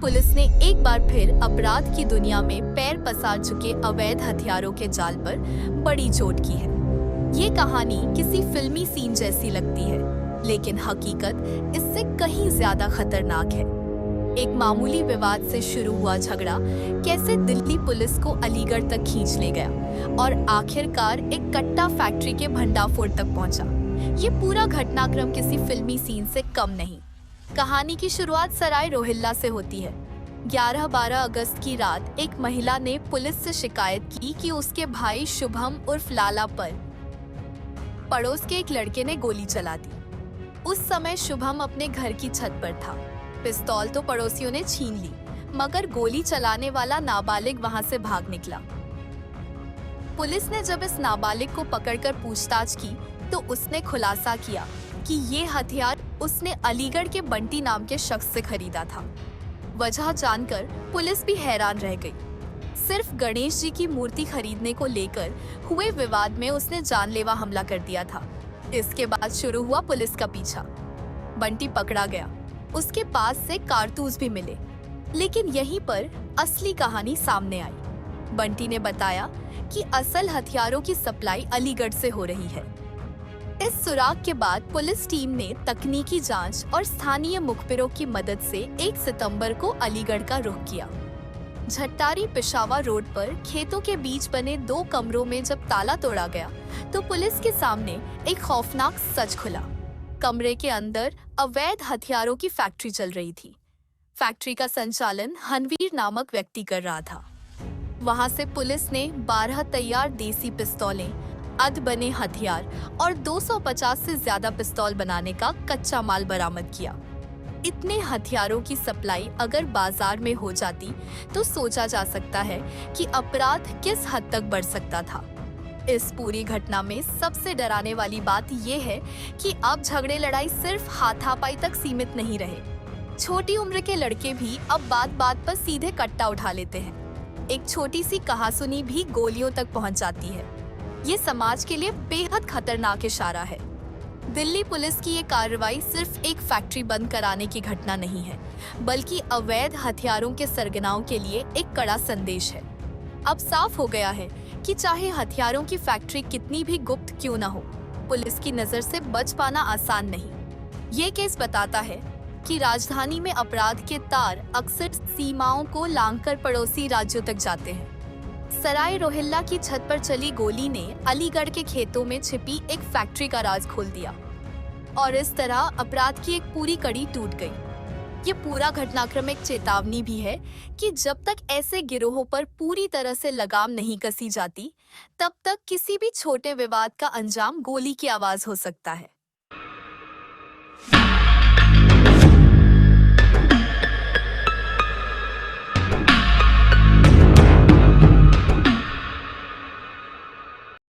Police ने एक बार फिर अपराध की दुनिया में पैर पसार चुके अवैध हथियारों के जाल पर बड़ी चोट की है। ये कहानी किसी फिल्मी सीन जैसी लगती है, लेकिन हकीकत इससे कहीं ज्यादा खतरनाक है। एक मामूली विवाद से शुरू हुआ झगड़ा कैसे दिल्ली पुलिस को अलीगढ़ तक खींच ले गया और आखिरकार एक कट्टा फैक्ट्री के भंडाफोड़ तक पहुंचा। ये पूरा घटनाक्रम किसी फिल्मी सीन से कम नहीं। कहानी की शुरुआत सराय रोहिल्ला से होती है। 11-12 अगस्त की रात एक महिला ने पुलिस से शिकायत की कि उसके भाई शुभम उर्फ लाला पर पड़ोस के एक लड़के ने गोली चला दी। उस समय शुभम अपने घर की छत पर था। पिस्तौल तो पड़ोसियों ने छीन ली, मगर गोली चलाने वाला नाबालिग वहां से भाग निकला। पुलिस ने जब इस नाबालिग को पकड़कर पूछताछ की तो उसने खुलासा किया कि ये हथियार उसने अलीगढ़ के बंटी नाम के शख्स से खरीदा था। वजह जानकर पुलिस भी हैरान रह गई। सिर्फ गणेश जी की मूर्ति खरीदने को लेकर हुए विवाद में उसने जानलेवा हमला कर दिया था। इसके बाद शुरू हुआ पुलिस का पीछा। बंटी पकड़ा गया, उसके पास से कारतूस भी मिले, लेकिन यहीं पर असली कहानी सामने आई। बंटी ने बताया कि असल हथियारों की सप्लाई अलीगढ़ से हो रही है। इस सुराग के बाद पुलिस टीम ने तकनीकी जांच और स्थानीय मुखबिरों की मदद से 1 सितंबर को अलीगढ़ का रुख किया। झट्टारी पिशावर रोड पर खेतों के बीच बने 2 कमरों में जब ताला तोड़ा गया तो पुलिस के सामने एक खौफनाक सच खुला। कमरे के अंदर अवैध हथियारों की फैक्ट्री चल रही थी। फैक्ट्री का संचालन हनवीर नामक व्यक्ति कर रहा था। वहां से पुलिस ने 12 तैयार देसी पिस्तौलें, अध बने हथियार और 250 से ज्यादा पिस्तौल बनाने का कच्चा माल बरामद किया। इतने हथियारों की सप्लाई अगर बाजार में हो जाती तो सोचा जा सकता है कि अपराध किस हद तक बढ़ सकता था। इस पूरी घटना में सबसे डराने वाली बात यह है कि अब झगड़े लड़ाई सिर्फ हाथापाई तक सीमित नहीं रहे। छोटी उम्र के लड़के भी अब बात बात पर सीधे कट्टा उठा लेते हैं। एक छोटी सी कहासुनी भी गोलियों तक पहुंच जाती है। ये समाज के लिए बेहद खतरनाक इशारा है। दिल्ली पुलिस की ये कार्रवाई सिर्फ एक फैक्ट्री बंद कराने की घटना नहीं है, बल्कि अवैध हथियारों के सरगनाओं के लिए एक कड़ा संदेश है। अब साफ हो गया है कि चाहे हथियारों की फैक्ट्री कितनी भी गुप्त क्यों न हो, पुलिस की नजर से बच पाना आसान नहीं। ये केस बताता है कि राजधानी में अपराध के तार अक्सर सीमाओं को लांघकर पड़ोसी राज्यों तक जाते हैं। सराय रोहिल्ला की छत पर चली गोली ने अलीगढ़ के खेतों में छिपी एक फैक्ट्री का राज खोल दिया और इस तरह अपराध की एक पूरी कड़ी टूट गई। ये पूरा घटनाक्रम एक चेतावनी भी है कि जब तक ऐसे गिरोहों पर पूरी तरह से लगाम नहीं कसी जाती, तब तक किसी भी छोटे विवाद का अंजाम गोली की आवाज हो सकता है।